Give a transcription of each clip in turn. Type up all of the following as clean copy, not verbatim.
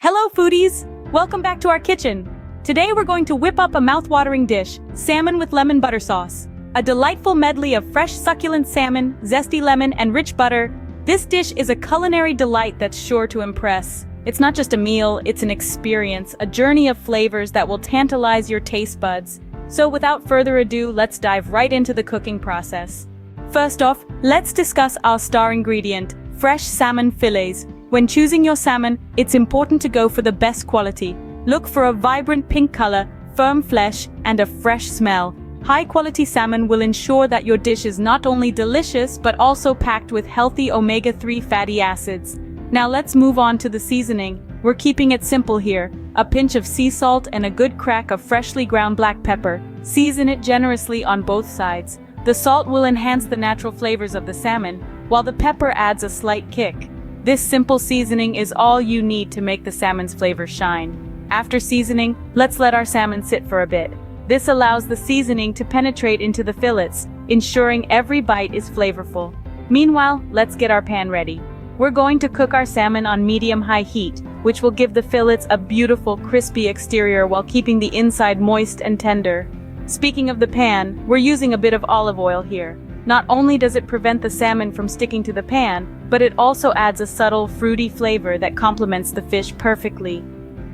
Hello foodies! Welcome back to our kitchen. Today we're going to whip up a mouth-watering dish, salmon with lemon butter sauce. A delightful medley of fresh succulent salmon, zesty lemon, and rich butter. This dish is a culinary delight that's sure to impress. It's not just a meal, it's an experience, a journey of flavors that will tantalize your taste buds. So without further ado, let's dive right into the cooking process. First off, let's discuss our star ingredient, fresh salmon fillets. When choosing your salmon, it's important to go for the best quality. Look for a vibrant pink color, firm flesh, and a fresh smell. High-quality salmon will ensure that your dish is not only delicious but also packed with healthy omega-3 fatty acids. Now let's move on to the seasoning. We're keeping it simple here. A pinch of sea salt and a good crack of freshly ground black pepper. Season it generously on both sides. The salt will enhance the natural flavors of the salmon, while the pepper adds a slight kick. This simple seasoning is all you need to make the salmon's flavor shine. After seasoning, let's let our salmon sit for a bit. This allows the seasoning to penetrate into the fillets, ensuring every bite is flavorful. Meanwhile, let's get our pan ready. We're going to cook our salmon on medium-high heat, which will give the fillets a beautiful, crispy exterior while keeping the inside moist and tender. Speaking of the pan, we're using a bit of olive oil here. Not only does it prevent the salmon from sticking to the pan, but it also adds a subtle, fruity flavor that complements the fish perfectly.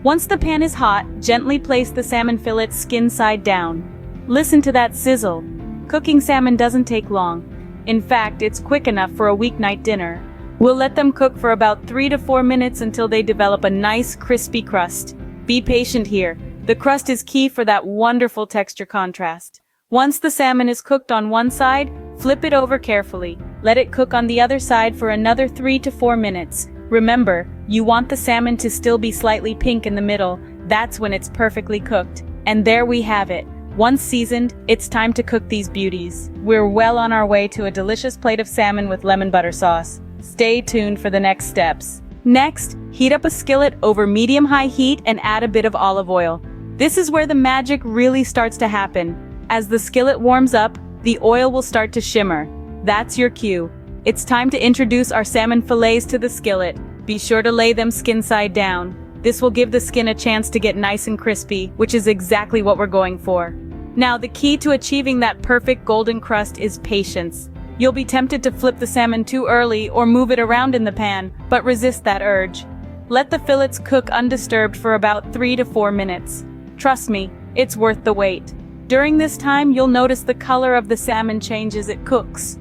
Once the pan is hot, gently place the salmon fillets skin side down. Listen to that sizzle. Cooking salmon doesn't take long. In fact, it's quick enough for a weeknight dinner. We'll let them cook for about 3 to 4 minutes until they develop a nice, crispy crust. Be patient here. The crust is key for that wonderful texture contrast. Once the salmon is cooked on one side, flip it over carefully. Let it cook on the other side for another 3 to 4 minutes. Remember, you want the salmon to still be slightly pink in the middle. That's when it's perfectly cooked. And there we have it. Once seasoned, it's time to cook these beauties. We're well on our way to a delicious plate of salmon with lemon butter sauce. Stay tuned for the next steps. Next, heat up a skillet over medium-high heat and add a bit of olive oil. This is where the magic really starts to happen. As the skillet warms up, the oil will start to shimmer. That's your cue. It's time to introduce our salmon fillets to the skillet. Be sure to lay them skin side down. This will give the skin a chance to get nice and crispy, which is exactly what we're going for. Now, the key to achieving that perfect golden crust is patience. You'll be tempted to flip the salmon too early or move it around in the pan, but resist that urge. Let the fillets cook undisturbed for about 3 to 4 minutes. Trust me, it's worth the wait. During this time, you'll notice the color of the salmon change as it cooks.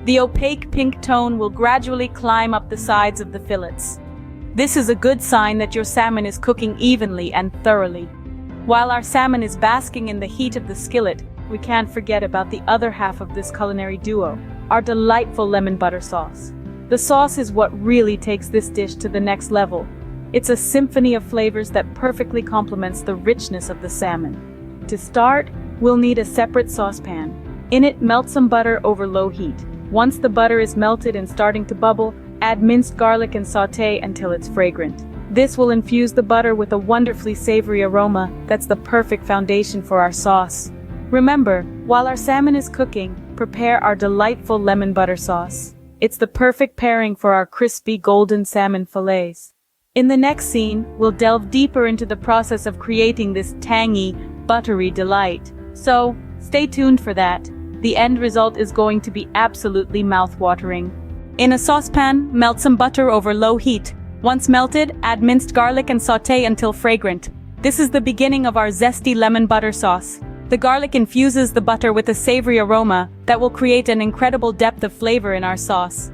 The opaque pink tone will gradually climb up the sides of the fillets. This is a good sign that your salmon is cooking evenly and thoroughly. While our salmon is basking in the heat of the skillet, we can't forget about the other half of this culinary duo, our delightful lemon butter sauce. The sauce is what really takes this dish to the next level. It's a symphony of flavors that perfectly complements the richness of the salmon. To start, we'll need a separate saucepan. In it, melt some butter over low heat. Once the butter is melted and starting to bubble, add minced garlic and sauté until it's fragrant. This will infuse the butter with a wonderfully savory aroma that's the perfect foundation for our sauce. Remember, while our salmon is cooking, prepare our delightful lemon butter sauce. It's the perfect pairing for our crispy golden salmon fillets. In the next scene, we'll delve deeper into the process of creating this tangy, buttery delight. So, stay tuned for that. The end result is going to be absolutely mouth-watering. In a saucepan, melt some butter over low heat. Once melted, add minced garlic and sauté until fragrant. This is the beginning of our zesty lemon butter sauce. The garlic infuses the butter with a savory aroma that will create an incredible depth of flavor in our sauce.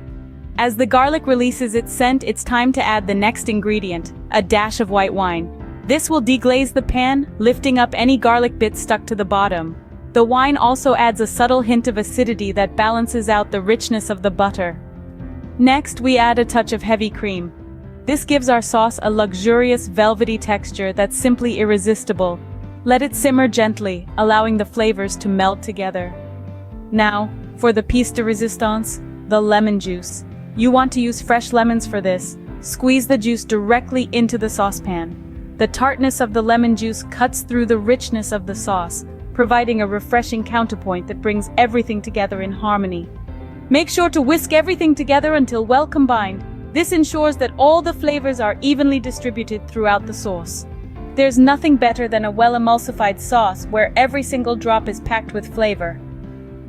As the garlic releases its scent, it's time to add the next ingredient, a dash of white wine. This will deglaze the pan, lifting up any garlic bits stuck to the bottom. The wine also adds a subtle hint of acidity that balances out the richness of the butter. Next, we add a touch of heavy cream. This gives our sauce a luxurious, velvety texture that's simply irresistible. Let it simmer gently, allowing the flavors to melt together. Now, for the piece de resistance, the lemon juice. You want to use fresh lemons for this. Squeeze the juice directly into the saucepan. The tartness of the lemon juice cuts through the richness of the sauce, providing a refreshing counterpoint that brings everything together in harmony. Make sure to whisk everything together until well combined. This ensures that all the flavors are evenly distributed throughout the sauce. There's nothing better than a well-emulsified sauce where every single drop is packed with flavor.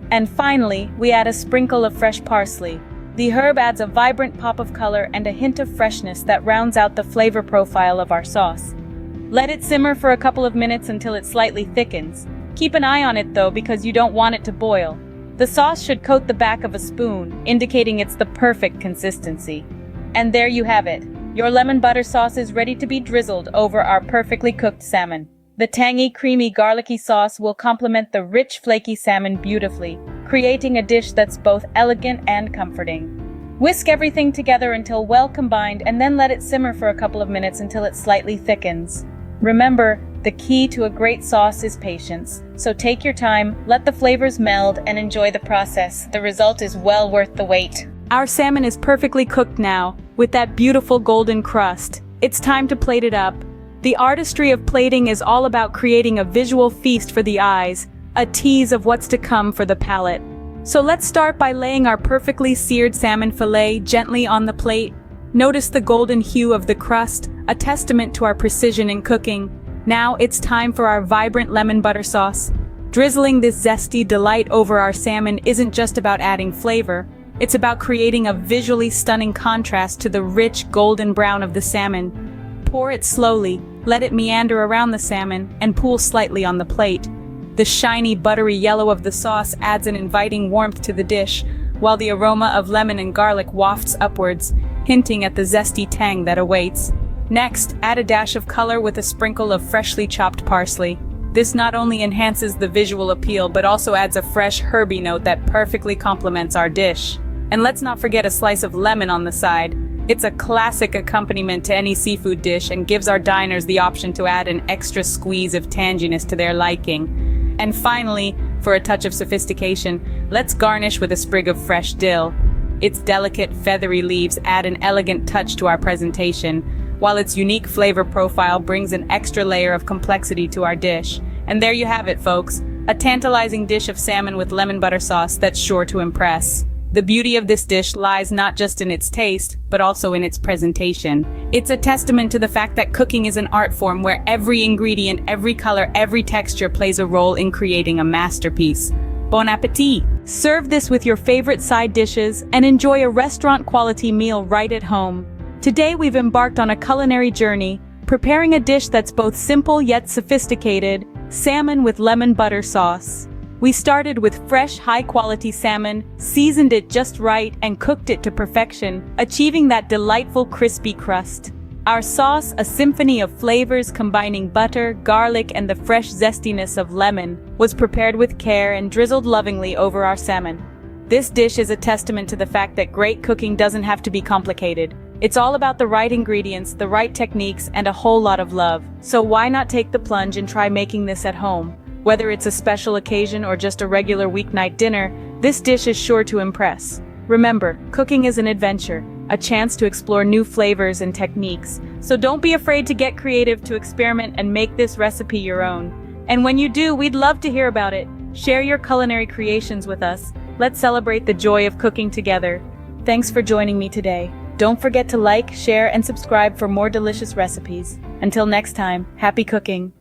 And finally, we add a sprinkle of fresh parsley. The herb adds a vibrant pop of color and a hint of freshness that rounds out the flavor profile of our sauce. Let it simmer for a couple of minutes until it slightly thickens. Keep an eye on it though, because you don't want it to boil. The sauce should coat the back of a spoon, indicating it's the perfect consistency. And there you have it. Your lemon butter sauce is ready to be drizzled over our perfectly cooked salmon. The tangy, creamy, garlicky sauce will complement the rich, flaky salmon beautifully, creating a dish that's both elegant and comforting. Whisk everything together until well combined and then let it simmer for a couple of minutes until it slightly thickens. Remember, the key to a great sauce is patience. So take your time, let the flavors meld, and enjoy the process. The result is well worth the wait. Our salmon is perfectly cooked now, with that beautiful golden crust. It's time to plate it up. The artistry of plating is all about creating a visual feast for the eyes, a tease of what's to come for the palate. So let's start by laying our perfectly seared salmon fillet gently on the plate. Notice the golden hue of the crust, a testament to our precision in cooking. Now it's time for our vibrant lemon butter sauce. Drizzling this zesty delight over our salmon isn't just about adding flavor. It's about creating a visually stunning contrast to the rich golden brown of the salmon. Pour it slowly, let it meander around the salmon, and pool slightly on the plate. The shiny, buttery yellow of the sauce adds an inviting warmth to the dish, while the aroma of lemon and garlic wafts upwards, hinting at the zesty tang that awaits. Next, add a dash of color with a sprinkle of freshly chopped parsley. This not only enhances the visual appeal, but also adds a fresh, herby note that perfectly complements our dish. And let's not forget a slice of lemon on the side. It's a classic accompaniment to any seafood dish and gives our diners the option to add an extra squeeze of tanginess to their liking. And finally, for a touch of sophistication, let's garnish with a sprig of fresh dill. Its delicate, feathery leaves add an elegant touch to our presentation, while its unique flavor profile brings an extra layer of complexity to our dish. And there you have it, folks, a tantalizing dish of salmon with lemon butter sauce that's sure to impress. The beauty of this dish lies not just in its taste, but also in its presentation. It's a testament to the fact that cooking is an art form where every ingredient, every color, every texture plays a role in creating a masterpiece. Bon appétit! Serve this with your favorite side dishes and enjoy a restaurant-quality meal right at home. Today we've embarked on a culinary journey, preparing a dish that's both simple yet sophisticated, salmon with lemon butter sauce. We started with fresh, high-quality salmon, seasoned it just right, and cooked it to perfection, achieving that delightful crispy crust. Our sauce, a symphony of flavors combining butter, garlic, and the fresh zestiness of lemon, was prepared with care and drizzled lovingly over our salmon. This dish is a testament to the fact that great cooking doesn't have to be complicated. It's all about the right ingredients, the right techniques, and a whole lot of love. So why not take the plunge and try making this at home? Whether it's a special occasion or just a regular weeknight dinner, this dish is sure to impress. Remember, cooking is an adventure, a chance to explore new flavors and techniques. So don't be afraid to get creative, to experiment and make this recipe your own. And when you do, we'd love to hear about it. Share your culinary creations with us. Let's celebrate the joy of cooking together. Thanks for joining me today. Don't forget to like, share, and subscribe for more delicious recipes. Until next time, happy cooking!